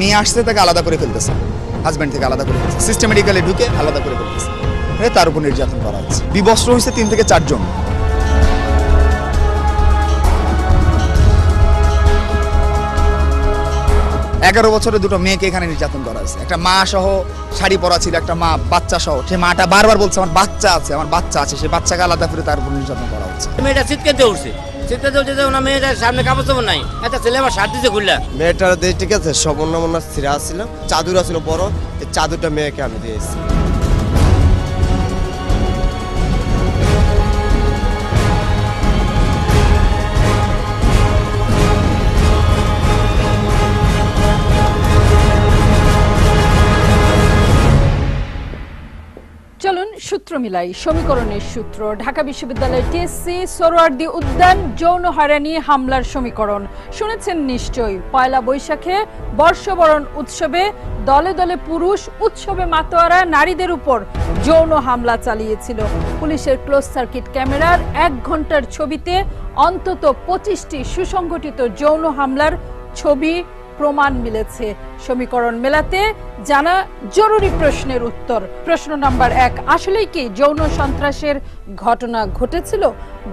মেয়ে আসছে তাকে আলাদা করে ফেলতেছে, হাজব্যান্ড থেকে আলাদা করে ফেলতেছে, সিস্টেমেটিক্যালি ঢুকে আলাদা করে ফেলতেছে, তার উপর নির্যাতন করা হচ্ছে। বিবস্ত্র হয়েছে 3 থেকে 4 জন। এগারো বছরে 2টো মেয়েকে এখানে নির্যাতন করা হয়েছে। একটা মা সহ শাড়ি পরা ছিল, একটা মা বাচ্চা সহ। সে মাটা বারবার বলছে আমার বাচ্চা আছে, সে বাচ্চাকে আলাদা করে তার উপর নির্যাতন করা হচ্ছে। মেয়েটা চিৎকার উঠছে ওনা মেয়েটার সামনে কাপড় চাপড় নাই, একটা ছেলে আমার শার্ট দিতে খুললা। মেয়েটার দিয়ে ঠিক আছে, সমন্বয় ছিঁড়া ছিল, চাদুরা ছিল বড়, এই চাদুরটা মেয়েকে আমি দিয়েছি। চলুন সূত্র মিলাই, সমীকরণের সূত্র। ঢাকা বিশ্ববিদ্যালয়ের টিএসসি সোহরাওয়ার্দী উদ্যান যৌন হয়রানি হামলার সমীকরণ শুনেছেন নিশ্চয়ই। পয়লা বৈশাখে বর্ষবরণ উৎসবে দলে দলে পুরুষ উৎসবে মাতোয়ারা নারীদের উপর যৌন হামলা চালিয়েছিল। পুলিশের ক্লোজ সার্কিট ক্যামেরার 1 ঘন্টার ছবিতে অন্তত 25টি সুসংগঠিত যৌন হামলার ছবি প্রমাণ মিলেছে। সমীকরণ মেলাতে জানা জরুরি প্রশ্নের উত্তর। প্রশ্ন নাম্বার 1, আসলেই কি যৌন সন্ত্রাসের ঘটনা ঘটেছিল?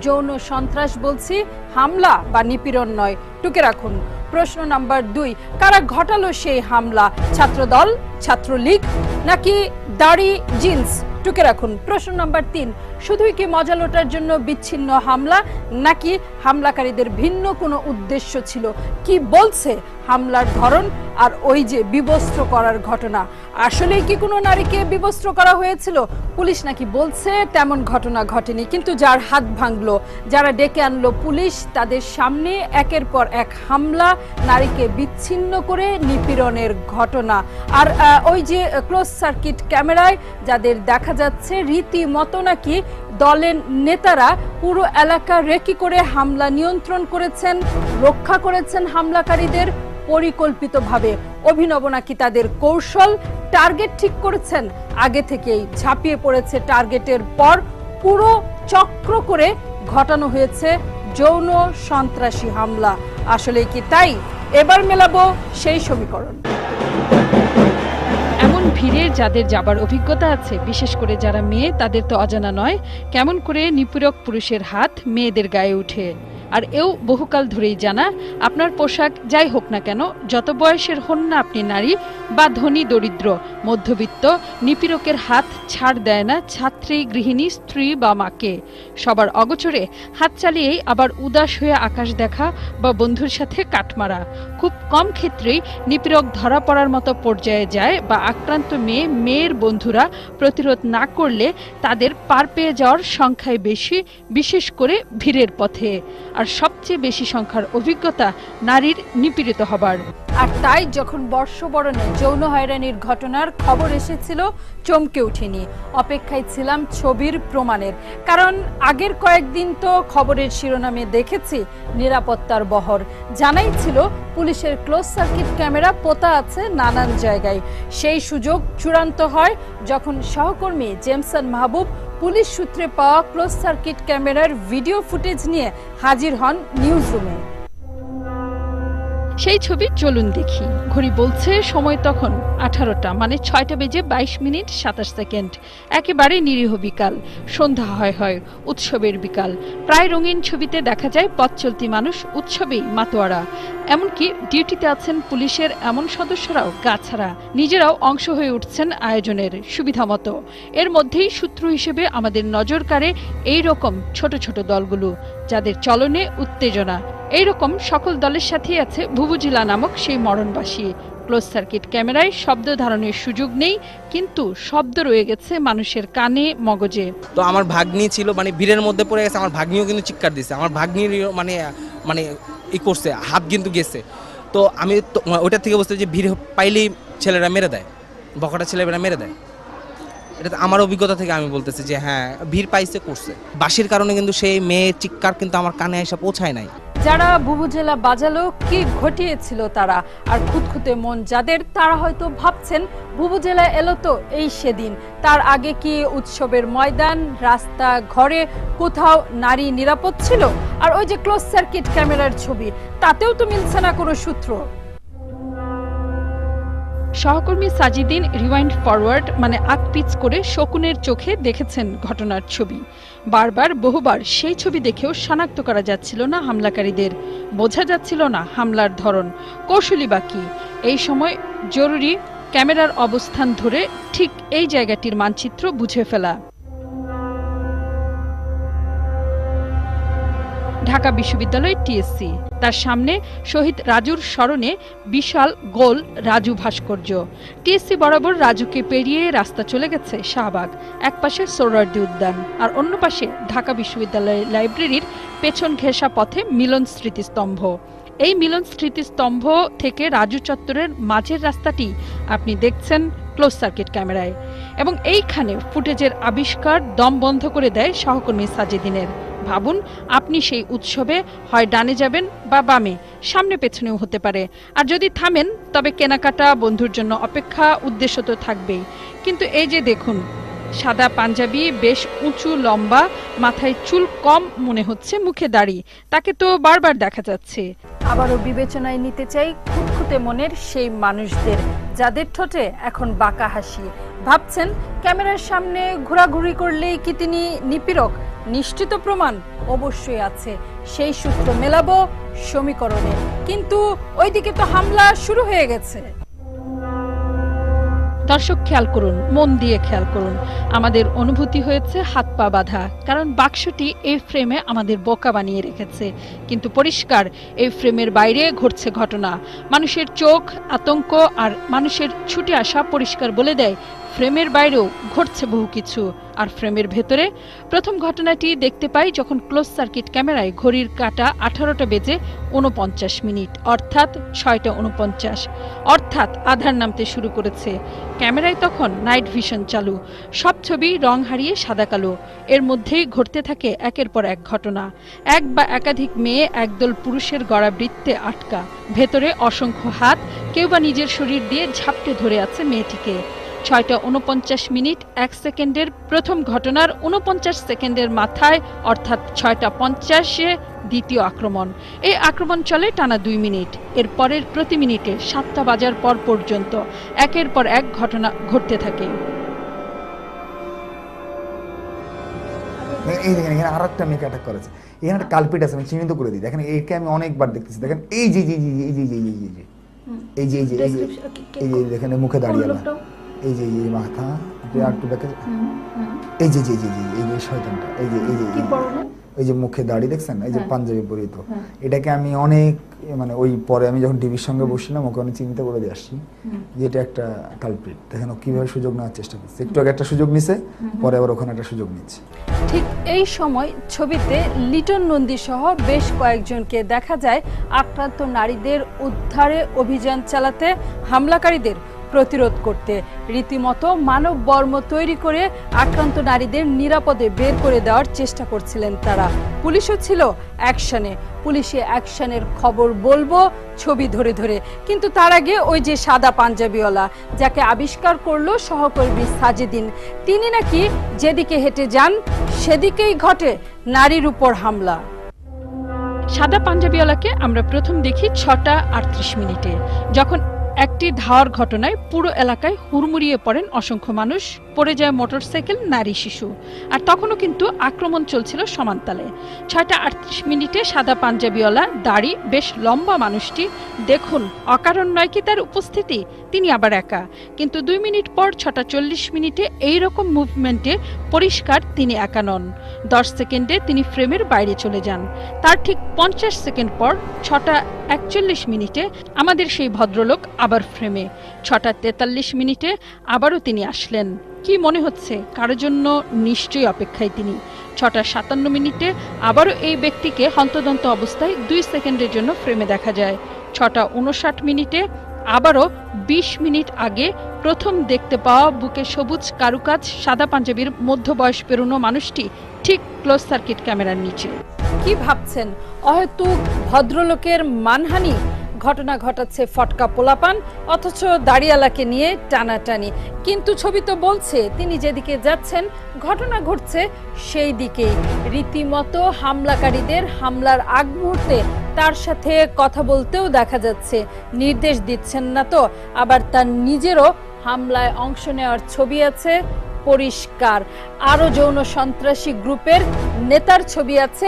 যৌন সন্ত্রাস বলছি, হামলা বা নিপীড়ন নয়, টুকে রাখুন। প্রশ্ন নাম্বার 2, কারা ঘটালো সেই হামলা? ছাত্রদল, ছাত্রলীগ নাকি দাড়ি জিন্স? টুকে রাখুন। প্রশ্ন নাম্বার 3, শুধুই কি মজা লোটার জন্য বিচ্ছিন্ন হামলা নাকি হামলাকারীদের ভিন্ন কোনো উদ্দেশ্য ছিল? কি বলছে হামলার ধরন আর ওই যে বিবস্ত্র করার ঘটনা? আসলেই কি কোনো নারীকে বিবস্ত্র করা হয়েছিল? পুলিশ নাকি বলছে তেমন ঘটনা ঘটেনি, কিন্তু যার হাত ভাঙলো, যারা ডেকে আনলো পুলিশ, তাদের সামনে একের পর এক হামলা, নারীকে বিচ্ছিন্ন করে নিপীড়নের ঘটনা। আর ওই যে ক্লোজ সার্কিট ক্যামেরায় যাদের দেখা যাচ্ছে রীতিমতো নাকি দলের নেতারা পুরো এলাকা রেকি করে হামলা নিয়ন্ত্রণ করেছেন, রক্ষা করেছেন হামলাকারীদের পরিকল্পিতভাবে। অভিনব নাকি তাদের কৌশল, টার্গেট ঠিক করেছেন আগে থেকেই, ঝাঁপিয়ে পড়েছে টার্গেটের পর, পুরো চক্র করে ঘটানো হয়েছে যৌন সন্ত্রাসী হামলা। আসলে কি তাই? এবার মেলাবো সেই সমীকরণ। এমন ভিড়ে যাদের যাবার অভিজ্ঞতা আছে, বিশেষ করে যারা মেয়ে, তাদের তো অজানা নয় কেমন করে নিপীড়ক পুরুষের হাত মেয়েদের গায়ে উঠে। আর এও বহুকাল ধরেই জানা, আপনার পোশাক যাই হোক না কেন, যত বয়সের হন না আপনি, নারী বা ধনী দরিদ্র মধ্যবিত্ত, নিপীড়কের হাত ছাড় দেয় না ছাত্রী, গৃহিণী, স্ত্রী বা মাকে। সবার অগোচরে হাত চালিয়েই আবার উদাস হয়ে আকাশ দেখা বা বন্ধুর সাথে কাটমারা। খুব কম ক্ষেত্রেই নিপীড়ক ধরা পড়ার মতো পর্যায়ে যায় বা আক্রান্ত মেয়ের বন্ধুরা প্রতিরোধ না করলে তাদের পার পেয়ে যাওয়ার সংখ্যাই বেশি, বিশেষ করে ভিড়ের পথে। আর সবচেয়ে বেশি সংখ্যার অভিজ্ঞতা নারীর নিপীড়িত হবার। আর তাই যখন বর্ষবরণে যৌন হয়রানির ঘটনার খবর এসেছিল, চমকে উঠিনি, অপেক্ষায় ছিলাম ছবির প্রমাণের। কারণ আগের কয়েকদিন তো খবরের শিরোনামে দেখেছি নিরাপত্তার বহর, জানাই ছিল পুলিশের ক্লোজ সার্কিট ক্যামেরা পোতা আছে নানান জায়গায়। সেই সুযোগ চূড়ান্ত হয় যখন সহকর্মী জেমসন মাহবুব পুলিশ সূত্রে পাওয়া ক্লোজ সার্কিট ক্যামেরার ভিডিও ফুটেজ নিয়ে হাজির হন নিউজ রুমে। সেই ছবি চলুন দেখি। ঘড়ি বলছে সময় তখন 18টা, মানে 6টা বেজে 22 মিনিট 27 সেকেন্ড। একেবারে নিরীহ বিকাল, সন্ধ্যা হয় উৎসবের বিকাল। প্রায় রঙিন ছবিতে দেখা যায় পথ চলতি মানুষ, উৎসবেই মাতোয়ারা। এমনকি ডিউটিতে আছেন পুলিশের এমন সদস্যরাও গা ছাড়া, নিজেরাও অংশ হয়ে উঠছেন আয়োজনের সুবিধা মতো। এর মধ্যেই সূত্র হিসেবে আমাদের নজর কাড়ে এই রকম ছোট ছোট দলগুলো, যাদের চলনে উত্তেজনা। এইরকম সকল দলের সাথেই আছে ভুবুজিলা নামক সেই মরণবাসী। ক্লোজ সার্কিট ক্যামেরায় শব্দ ধারণের সুযোগ নেই, কিন্তু শব্দ রয়ে গেছে মানুষের কানে, মগজে। তো আমার ভাগ্নি ছিল, মানে ভিড়ের মধ্যে পড়ে গেছে, আমার ভাগ্নিও কিন্তু চিৎকার দিচ্ছে, আমার ভাগ্নির মানে ই করছে, হাত কিন্তু গেছে। তো আমি তো ওইটা থেকে বুঝতে যে ভিড় পাইলেই ছেলেরা মেরে দেয়, বকাটা ছেলেরা মেরে দেয়। এটা আমার অভিজ্ঞতা থেকে আমি বলতেছি যে হ্যাঁ, ভিড় পাইছে, করছে। বাঁশির কারণে কিন্তু সেই মেয়ের চিৎকার কিন্তু আমার কানে এসে পৌঁছায় নাই। যারা বুবুজেলা বাজালো, কি ঘটিয়েছিল তারা? আর খুঁতখুঁতে মন যাদের, তারা হয়তো ভাবছেন বুবুজেলা এলো তো এই সেদিন, তার আগে কি উৎসবের ময়দান, রাস্তা, ঘরে কোথাও নারী নিরাপদ ছিল? আর ওই যে ক্লোজ সার্কিট ক্যামেরার ছবি, তাতেও তো মিলছে না কোনো সূত্র। সহকর্মী সাজিদিন রিওয়াইন্ড ফরওয়ার্ড মানে আকপিচ করে শকুনের চোখে দেখেছেন ঘটনার ছবি। বারবার বহুবার সেই ছবি দেখেও শনাক্ত করা যাচ্ছিল না হামলাকারীদের, বোঝা যাচ্ছিল না হামলার ধরন, কৌশলী বা কি। এই সময় জরুরি ক্যামেরার অবস্থান ধরে ঠিক এই জায়গাটির মানচিত্র বুঝে ফেলা। ঢাকা বিশ্ববিদ্যালয় টিএসসি, তার সামনে শহীদ রাজুর স্মরণে বিশাল গোল রাজু ভাস্কর্য। টিএসসি বরাবর রাজুকে পেরিয়ে রাস্তা চলে গেছে শাহবাগ, এক পাশে সোহরাওয়ার্দী উদ্যান আর অন্য পাশে ঢাকা বিশ্ববিদ্যালয়ের লাইব্রেরির পেছন ঘেঁষা পথে মিলন স্মৃতিস্তম্ভ। এই মিলন স্মৃতিস্তম্ভ থেকে রাজু চত্বরের মাঝের রাস্তাটি আপনি দেখছেন ক্লোজ সার্কিট ক্যামেরায়, এবং এইখানে ফুটেজের আবিষ্কার দম বন্ধ করে দেয় সহকর্মী সাজিদিনের। ভাবুন, আপনি সেই উৎসবে হয় ডানে যাবেন বা বামে, সামনে পেছনেও হতে পারে, আর যদি থামেন তবে কেনাকাটা, বন্ধুর জন্য অপেক্ষা, উদ্দেশ্য তো থাকবেই। কিন্তু এই যে দেখুন, সাদা পাঞ্জাবি, বেশ উঁচু লম্বা, মাথায় চুল কম মনে হচ্ছে, মুখে দাড়ি, তাকে তো বারবার দেখা যাচ্ছে। আবারও বিবেচনায় নিতে চাই খুঁতখুঁতে মনের সেই মানুষদের, যাদের ঠোঁটে এখন বাঁকা হাসি। ভাবছেন ক্যামেরার সামনে ঘোরাঘুরি করলেই কি তিনি নিপীড়ক? নিশ্চিত প্রমাণ অবশ্যই আছে, সেই সূত্র মেলাবো সমীকরণে। কিন্তু ওইদিকে তো হামলা শুরু হয়ে গেছে। দর্শক খেয়াল করুন, মন দিয়ে খেয়াল করুন, আমাদের অনুভূতি হয়েছে হাত পা বাঁধা, কারণ বাক্সটি এই ফ্রেমে আমাদের বোকা বানিয়ে রেখেছে। কিন্তু পরিষ্কার এই ফ্রেমের বাইরে ঘটছে ঘটনা। মানুষের চোখ, আতঙ্ক আর মানুষের ছুটে আসা পরিষ্কার বলে দেয় ফ্রেমের বাইরেও ঘটছে বহু কিছু। আর ফ্রেমের ভেতরে প্রথম ঘটনাটি দেখতে পাই যখন ক্লোজ সার্কিট ক্যামেরায় ঘড়ির কাঁটা 18টা বেজে 49 মিনিট, অর্থাৎ 6টা 49, অর্থাৎ আধার নামতে শুরু করেছে। ক্যামেরায় তখন নাইট ভিশন চালু, সব ছবি রং হারিয়ে সাদা কালো। এর মধ্যেই ঘটতে থাকে একের পর এক ঘটনা। এক বা একাধিক মেয়ে একদল পুরুষের গড়া বৃত্তে আটকা, ভেতরে অসংখ্য হাত, কেউ বা নিজের শরীর দিয়ে ঝাপটে ধরে আছে মেয়েটিকে। 6টা 49 মিনিট 1 সেকেন্ডের প্রথম ঘটনার 49 সেকেন্ডের মাথায়, অর্থাৎ 6টা 50-এ দ্বিতীয় আক্রমণ। এই আক্রমণ চলে টানা 2 মিনিট। এর পরের প্রতি মিনিটে 7টা বাজার পর পর্যন্ত একের পর এক ঘটনা ঘটতে থাকে। এই দেখেন, এখানে আর একটা মেয়েকে অ্যাটাক করেছে, এখানে একটা কালপিট আছে, আমি চিহ্নিত করে দিই। দেখেন একে আমি অনেকবার দেখতেছি, দেখেন এই যে যে এই যে এই যে এই যে এই যে এই যে দেখেন মুখে দাঁড়িয়ে, এই যে এই মাথা একটু দেখে, এই যে যে এই যে শয়তানটা, এই যে এই যে মুখে দাড়ি দেখছেন, এই যে পাঞ্জাবি পরিহিত, এটাকে আমি অনেক মানে ওই পরে আমি যখন টিভির সঙ্গে বসছিলাম ওকে অনেক চিন্তা করে দিয়ে আসছি যে এটা একটা কালপ্রিট। দেখেন ও কিভাবে সুযোগ নেওয়ার চেষ্টা করছে, একটু আগে একটা সুযোগ নিছে, পরে আবার ওখানে একটা সুযোগ নিচ্ছে। ঠিক এই সময় ছবিতে লিটন নন্দী সহ বেশ কয়েকজনকে দেখা যায় আক্রান্ত নারীদের উদ্ধারে অভিযান চালাতে, হামলাকারীদের প্রতিরোধ করতে। রীতিমতো মানব বর্ম তৈরি করে আক্রান্ত নারীদের নিরাপদে বের করে দেওয়ার চেষ্টা করছিলেন তারা। পুলিশও ছিল অ্যাকশনে, পুলিশে অ্যাকশনের খবর বলবো ছবি ধরে ধরে। কিন্তু তার আগে ওই যে সাদা পাঞ্জাবিওয়ালা যাকে আবিষ্কার করলো সহকর্মী সাজিদিন, তিনি নাকি যেদিকে হেঁটে যান সেদিকেই ঘটে নারীর উপর হামলা। সাদা পাঞ্জাবিওয়ালাকে আমরা প্রথম দেখি 6টা 38 মিনিটে, যখন একটি ধাওয়ার ঘটনায় পুরো এলাকায় হুড়মুড়িয়ে পড়েন অসংখ্য মানুষ, পড়ে যায় মোটরসাইকেল, নারী, শিশু। আর তখনও কিন্তু আক্রমণ চলছিল সমানতালে। 6টা 38 মিনিটে সাদা পাঞ্জাবিওয়ালা, দাড়ি, বেশ লম্বা মানুষটি, দেখুন অকারণ নয় কি তার উপস্থিতি, তিনি আবার একা। কিন্তু 2 মিনিট পর 6টা 40 মিনিটে এইরকম মুভমেন্টে পরিষ্কার তিনি একা নন। 10 সেকেন্ডে তিনি ফ্রেমের বাইরে চলে যান। তার ঠিক 50 সেকেন্ড পর 6টা 41 মিনিটে আমাদের সেই ভদ্রলোক আবার ফ্রেমে। 6টা 43 মিনিটে আবারও তিনি আসলেন। কি মনে হচ্ছে কারোর জন্য? নিশ্চয়ই অপেক্ষায় তিনি। 6টা 57 মিনিটে আবারও এই ব্যক্তিকে হন্তদন্ত অবস্থায় 2 সেকেন্ডের জন্য ফ্রেমে দেখা যায়। 6টা 59 মিনিটে আবারও 20 মিনিট আগে প্রথম দেখতে পাওয়া বুকে সবুজ কারুকাজ, সাদা পাঞ্জাবির মধ্যবয়স পেরোনো মানুষটি ঠিক ক্লোজ সার্কিট ক্যামেরার নিচে। কি ভাবছেন অহেতুক ভদ্রলোকের মানহানি? ঘটনা ঘটাচ্ছে ফটকা পোলাপান, অথচ দাড়িয়ালাকে নিয়ে টানাটানি। কিন্তু ছবি তো বলছে তিনি যেদিকে যাচ্ছেন ঘটনা ঘটছে সেই দিকেই। রীতিমতো হামলাকারীদের হামলার আগ মুহূর্তে তার সাথে কথা বলতেও দেখা যাচ্ছে, নির্দেশ দিচ্ছেন না তো, আবার তার নিজেরও হামলায় অংশ নেওয়ার ছবি আছে পরিষ্কার। আরো যৌন সন্ত্রাসী গ্রুপের নেতার ছবি আছে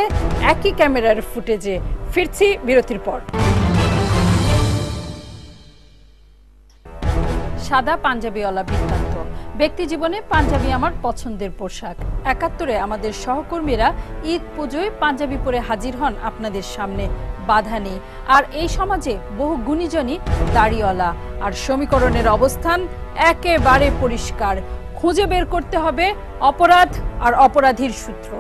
একই ক্যামেরার ফুটেজে। ফিরছি বিরতির পর। সাদা পাঞ্জাবিওয়ালা বৃত্তান্ত। ব্যক্তি জীবনে পাঞ্জাবি আমার পছন্দের পোশাক। ৭১-এ আমাদের সহকর্মীরা ঈদ পুজোয় পাঞ্জাবি পরে হাজির হন আপনাদের সামনে, বাধা নেই। আর এই সমাজে বহু গুণীজনই দাড়িওয়ালা। আর সমীকরণের অবস্থান একেবারে পরিষ্কার। খুঁজে বের করতে হবে অপরাধ আর অপরাধীর সূত্র।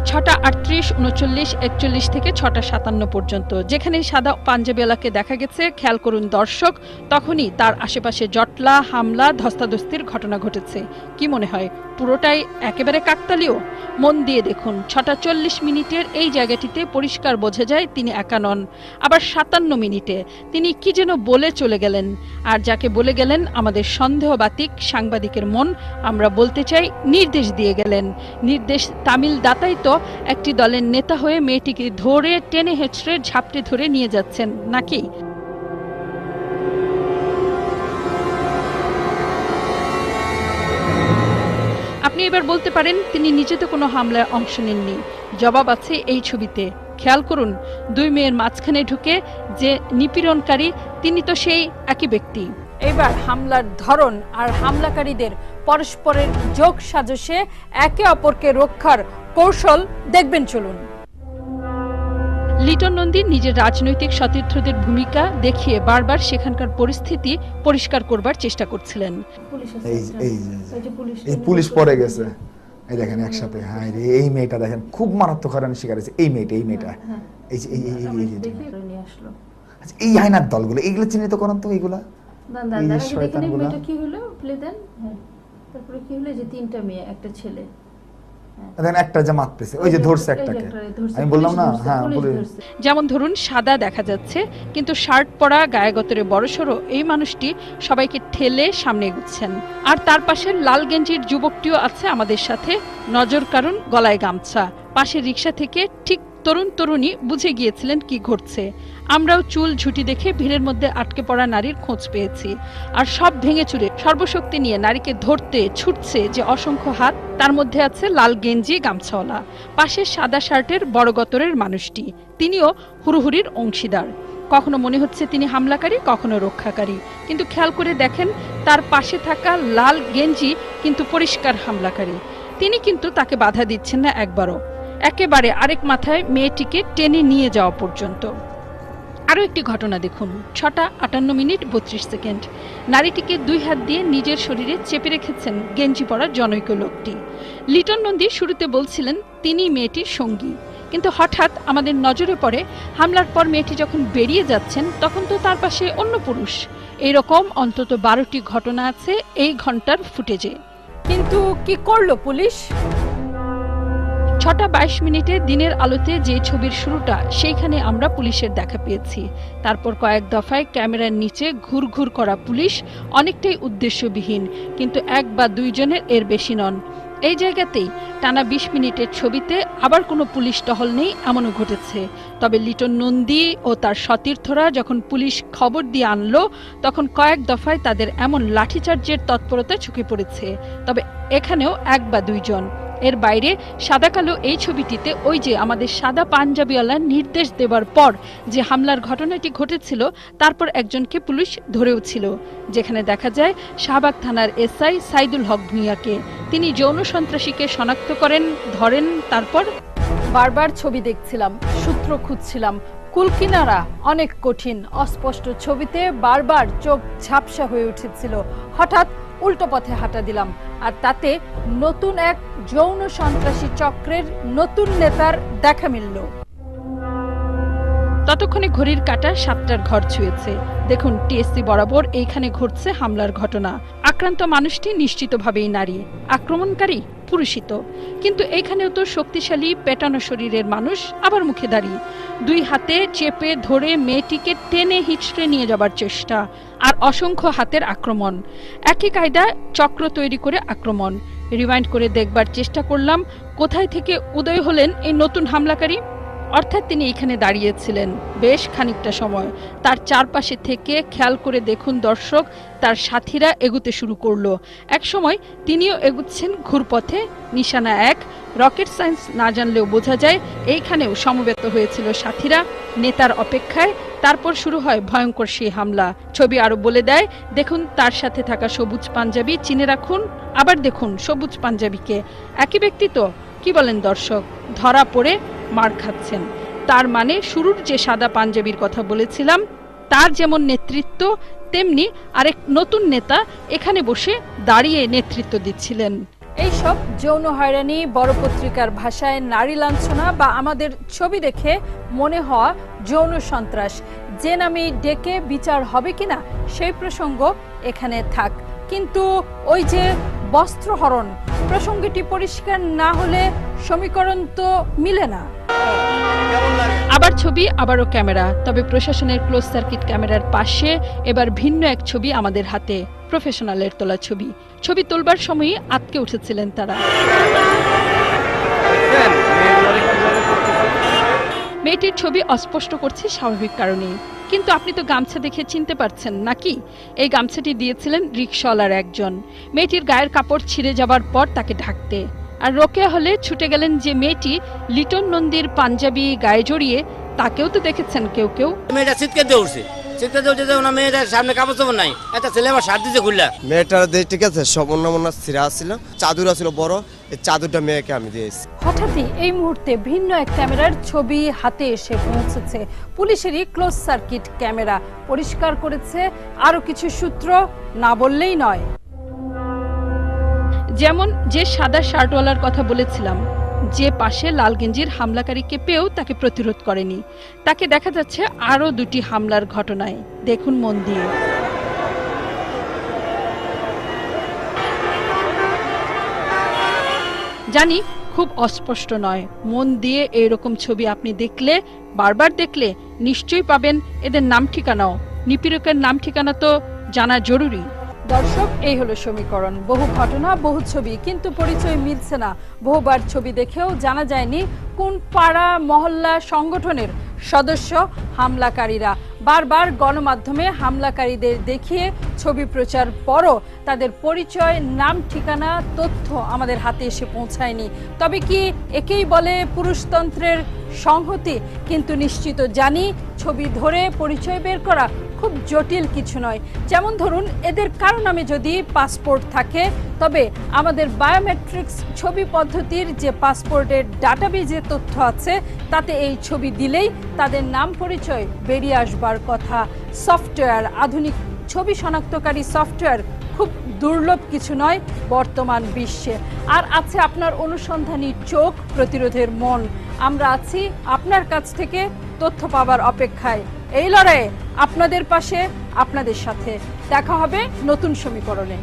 ৬টা ৩৮, ৩৯, ৪১ থেকে ৬টা ৫৭ পর্যন্ত যেখানে সাদা পাঞ্জাবিওয়ালাকে দেখা গেছে, খেয়াল করুন দর্শক, তখনই তার আশেপাশে জটলা, হামলা, ধস্তাধস্তির ঘটনা ঘটেছে। কি মনে হয় পুরোটাই একেবারে কাকতালীয়? মন দিয়ে দেখুন, ৬টা ৪০ মিনিটের এই জায়গাটিতে পরিষ্কার বোঝা যায় তিনি একা নন। আবার ৫৭ মিনিটে তিনি কি যেন বলে চলে গেলেন, আর যাকে বলে গেলেন আমাদের সন্দেহবাতিক সাংবাদিকের মন, আমরা বলতে চাই নির্দেশ দিয়ে গেলেন। নির্দেশ তামিল দাতাই তো একটি দলের নেতা হয়ে মেয়েটিকে ধরে টেনে হেঁচড়ে ঝাপটে ধরে নিয়ে যাচ্ছেন নাকি? আপনি এবার বলতে পারেন তিনি নিজে তো কোনো হামলায় অংশ নেননি। জবাব আছে এই ছবিতে। খেয়াল করুন, দুই মেয়ের মাঝখানে ঢুকে যে নিপীড়নকারী, তিনি তো সেই একই ব্যক্তি। এবার হামলার ধরন আর হামলাকারীদের পরস্পরের যোগ সাজশে একে অপরকে রক্ষার কৌশল দেখবেন, চলুন। লিটন নন্দী নিজের রাজনৈতিক সতীর্থদের ভূমিকা দেখিয়ে বারবার সেখানকার পরিস্থিতি পরিষ্কার করবার চেষ্টা করছিলেন। এই পুলিশ পরে গেছে, এই দেখেন একসাথে। হ্যাঁ রে, এই মেয়েটা দেখেন খুব মারাত্মক হারানি শিকার হয়েছে। এই মেয়েটা এই হাইনার দলগুলো, এইগুলো চিহ্নিত করেন তো। এইগুলা কি হলো প্লে দেন, তারপরে কি হলো যে ৩টা মেয়ে একটা ছেলে, দেখেন একটা যে মারতেছে, ওই যে ধরছে একটাকে, আমি বললাম না। হ্যাঁ, যেমন ধরুন সাদা দেখা যাচ্ছে, কিন্তু শার্ট পরা গায়ে গতরে বড়সড় এই মানুষটি সবাইকে ঠেলে সামনে এগুচ্ছেন। আর তার পাশে লাল গেঞ্জির যুবকটিও আছে আমাদের সাথে, নজর কারণ গলায় গামছা। পাশের রিক্সা থেকে ঠিক তরুণ তরুণী বুঝে গিয়েছিলেন কি ঘটছে। আমরাও চুল ঝুটি দেখে ভিড়ের মধ্যে আটকে পড়া নারীর খোঁজ পেয়েছি। আর সব ভেঙে চুরে সর্বশক্তি নিয়ে নারীকে ধরতে ছুটছে যে অসংখ্য হাত, তার মধ্যে আছে লাল গেঞ্জি গামছাওয়ালা। পাশে সাদা শার্টের বড় গতরের মানুষটি, তিনিও হুড়োহুড়ির অংশীদার। কখনো মনে হচ্ছে তিনি হামলাকারী, কখনো রক্ষাকারী। কিন্তু খেয়াল করে দেখেন, তার পাশে থাকা লাল গেঞ্জি কিন্তু পরিষ্কার হামলাকারী। তিনি কিন্তু তাকে বাধা দিচ্ছেন না একবারও, একেবারে আরেক মাথায় মেয়েটিকে টেনে নিয়ে যাওয়া পর্যন্ত। আরও একটি ঘটনা দেখুন, ৬টা ৫৮ মিনিট ৩২ সেকেন্ড। নারীটিকে দুই হাত দিয়ে নিজের শরীরে চেপে রেখেছেন গেঞ্জি পরা জনৈক লোকটি। লিটন নন্দী শুরুতে বলছিলেন তিনি মেয়েটির সঙ্গী, কিন্তু হঠাৎ আমাদের নজরে পড়ে হামলার পর মেয়েটি যখন বেরিয়ে যাচ্ছেন তখন তো তার পাশে অন্য পুরুষ। এইরকম অন্তত ১২টি ঘটনা আছে এই ঘন্টার ফুটেজে। কিন্তু কি করলো পুলিশ? ৬টা ২২ মিনিটে দিনের আলোতে যে ছবির শুরুটা, সেইখানে আমরা পুলিশের দেখা পেয়েছি। তারপর কয়েক দফায় ক্যামেরার নিচে ঘুরঘুর করা পুলিশ, অনেকটাই উদ্দেশ্যবিহীন, কিন্তু এক বা দুইজনের এর বেশি নন। এই জায়গাতেই টানা ২০ মিনিটের ছবিতে আবার কোনো পুলিশ টহল নেই, এমনও ঘটেছে। তবে লিটন নন্দী ও তার সতীর্থরা যখন পুলিশ খবর দিয়ে আনলো, তখন কয়েক দফায় তাদের এমন লাঠিচার্জের তৎপরতা চোখে পড়েছে। তবে এখানেও এক বা দুইজন। এর বাইরে সাদা কালো এই ছবিটিতে ওই যে আমাদের সাদা পাঞ্জাবিওয়ালা নির্দেশ দেবার পর যে হামলার ঘটনাটি ঘটেছিল, তারপর একজনকে পুলিশ ধরেও ছিল, যেখানে দেখা যায় শাহবাগ থানার এসআই সাইদুল হক ভূঁইয়াকে। তিনি যৌন সন্ত্রাসীকে শনাক্ত করেন, ধরেন। তারপর বারবার ছবি দেখছিলাম, সূত্র খুঁজছিলাম, কুলকিনারা অনেক কঠিন, অস্পষ্ট ছবিতে বারবার চোখ ঝাপসা হয়ে উঠেছিল। হঠাৎ উল্টো পথে হাঁটা দিলাম, আর তাতে নতুন এক যৌন সন্ত্রাসী চক্রের নতুন নেতার দেখা মিলল। ততক্ষণে ঘড়ির কাঁটা ৭টার ঘর ছুঁয়েছে। দেখুন, টিএসসি বরাবর এইখানে ঘটছে হামলার ঘটনা। আক্রান্ত মানুষটি নিশ্চিতভাবেই নারী, আক্রমণকারী পুরুষিত। কিন্তু এইখানেও তো শক্তিশালী পেটানো শরীরের মানুষ, আবার মুখে দাঁড়িয়ে দুই হাতে চেপে ধরে মেয়েটিকে টেনে হিচড়ে নিয়ে যাবার চেষ্টা, আর অসংখ্য হাতের আক্রমণ। একই কায়দায় চক্র তৈরি করে আক্রমণ। রিমাইন্ড করে দেখবার চেষ্টা করলাম কোথায় থেকে উদয় হলেন এই নতুন হামলাকারী। অর্থাৎ তিনি এখানে দাঁড়িয়েছিলেন বেশ খানিকটা সময়। তার চারপাশে থেকে খেয়াল করে দেখুন দর্শক, তার সাথীরা এগুতে শুরু করলো। এক সময় তিনিও এগুচ্ছেন ঘুরপথে, নিশানা এক। রকেট সায়েন্স না জানলেও বোঝা যায় এইখানেও সমবেত হয়েছিল সাথীরা নেতার অপেক্ষায়। তারপর শুরু হয় ভয়ঙ্কর সেই হামলা। ছবি আরো বলে দেয়, দেখুন তার সাথে থাকা সবুজ পাঞ্জাবি, চিনে রাখুন। আবার দেখুন সবুজ পাঞ্জাবিকে, একই ব্যক্তি তো? কি বলেন দর্শক? ধরা পড়ে মার খাচ্ছেন। তার মানে শুরুর যে সাদা পাঞ্জাবির কথা বলেছিলাম, তার যেমন নেতৃত্ব, তেমনি আরেক নতুন নেতা এখানে বসে দাঁড়িয়ে নেতৃত্ব দিচ্ছিলেন। এইসব যৌন হয়রানি, বড় পত্রিকার ভাষায় নারী লাঞ্ছনা বা আমাদের ছবি দেখে মনে হওয়া যৌন সন্ত্রাস, যে নামে ডেকে বিচার হবে কিনা সেই প্রসঙ্গ এখানে থাক। কিন্তু ওই যে বস্ত্রহরণ প্রসঙ্গটি পরিষ্কার না হলে সমীকরণ তো মিলে না। আবার ছবি, আবারও ক্যামেরা। তবে প্রশাসনের ক্লোজ সার্কিট ক্যামেরার পাশে এবার ভিন্ন এক ছবি আমাদের হাতে, প্রফেশনালের তোলা ছবি। ছবি তোলবার সময়ই আটকে উঠেছিলেন তারা। মেয়েটির ছবি অস্পষ্ট করছে স্বাভাবিক কারণেই, কিন্তু আপনি তো গামছা দেখে চিনতে পারছেন নাকি? এই গামছাটি দিয়েছিলেন রিকশাওয়ালার একজন। মেয়েটির গায়ের কাপড় ছিঁড়ে যাবার পর তাকে ঢাকতে। আর রোকেয়া হলে ছুটে গেলেন যে মেয়েটি লিটন নন্দীর পাঞ্জাবি গায়ে জড়িয়ে, তাকেও তো দেখেছেন কেউ কেউ। মেয়েটা চিৎকার দিয়ে উঠছে, চিৎকার দিয়ে উঠছে, ওনার মেয়েটার সামনে কাপড় চোপড় নাই, একটা ছেলে আমার শার্ট দিতে খুললা। মেয়েটার দিয়ে ঠিক আছে, সব অন্য ছিঁড়া ছিল, চাদর ছিল বড়, এই চাদরটা মেয়েকে আমি দিয়েছি। হঠাৎই এই মুহূর্তে ভিন্ন এক ক্যামেরার ছবি হাতে এসে পৌঁছেছে। পুলিশেরই ক্লোজ সার্কিট ক্যামেরা পরিষ্কার করেছে আরো কিছু সূত্র, না বললেই নয়। যেমন যে সাদা শার্টওয়ালার কথা বলেছিলাম, যে পাশে লাল গেঞ্জির হামলাকারীকে পেয়েও তাকে প্রতিরোধ করেনি, তাকে দেখা যাচ্ছে আরো দুটি হামলার ঘটনায়। দেখুন মন দিয়ে। জানি খুব অস্পষ্ট নয়, মন দিয়ে এইরকম ছবি আপনি দেখলে, বারবার দেখলে নিশ্চয়ই পাবেন এদের নাম ঠিকানাও। নিপীড়কের নাম ঠিকানা তো জানা জরুরি। দর্শক, এই হলো সমীকরণ। বহু ঘটনা, বহু ছবি, কিন্তু পরিচয় মিলছে না। বহুবার ছবি দেখেও জানা যায়নি কোন পাড়া মহল্লা সংগঠনের সদস্য হামলাকারীরা। বারবার গণমাধ্যমে হামলাকারীদের দেখিয়ে ছবি প্রচার পরও তাদের পরিচয়, নাম, ঠিকানা, তথ্য আমাদের হাতে এসে পৌঁছায়নি। তবে কি একেই বলে পুরুষতন্ত্রের সংহতি? কিন্তু নিশ্চিত জানি ছবি ধরে পরিচয় বের করা খুব জটিল কিছু নয়। যেমন ধরুন, এদের কারো নামে যদি পাসপোর্ট থাকে, তবে আমাদের বায়োমেট্রিক্স ছবি পদ্ধতির যে পাসপোর্টের ডাটাবেজে তথ্য আছে, তাতে এই ছবি দিলেই তাদের নাম পরিচয় বেরিয়ে আসবার কথা। সফটওয়্যার, আধুনিক ছবি শনাক্তকারী সফটওয়্যার খুব দুর্লভ কিছু নয় বর্তমান বিশ্বে। আর আছে আপনার অনুসন্ধানী চোখ, প্রতিরোধের মন। আমরা আছি আপনার কাছ থেকে তথ্য পাবার অপেক্ষায়। এই লড়াইয়ে আপনাদের পাশে, আপনাদের সাথে। দেখা হবে নতুন সমীকরণে।